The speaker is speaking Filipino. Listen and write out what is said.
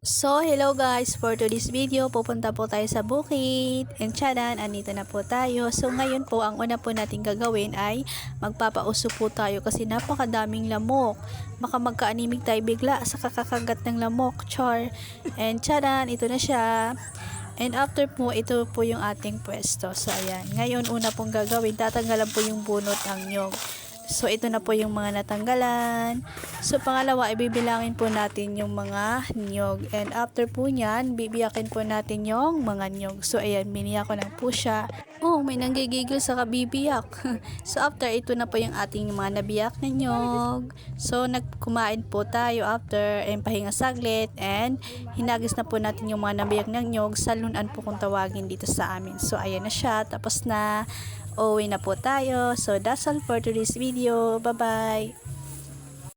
So, hello guys! For today's video, pupunta po tayo sa bukid. And tsadan, andito na po tayo. So, ngayon po, ang una po natin gagawin ay magpapauso po tayo kasi napakadaming lamok. Baka magka-animig tayo bigla sa kakakagat ng lamok. Char! And tsadan, ito na siya. And after po, ito po yung ating pwesto. So, ayan. Ngayon, una pong gagawin, tatanggalan po yung bunot ng nyog. So, ito na po yung mga natanggalan. So, pangalawa, ibibilangin po natin yung mga niyog. And after po nyan, bibiyakin po natin yung mga niyog. So, ayan, biniyak ko lang po siya. Oh, may nanggigigil sa kabibiyak. So, after, ito na po yung ating mga nabiyak na niyog. So, nagkumain po tayo after, and pahinga saglit. And, hinagis na po natin yung mga nabiyak ng niyog. Salunan po kung tawagin dito sa amin. So, ayan na siya. Tapos na. Uuwi na po tayo. So, that's all for today's video. Bye-bye!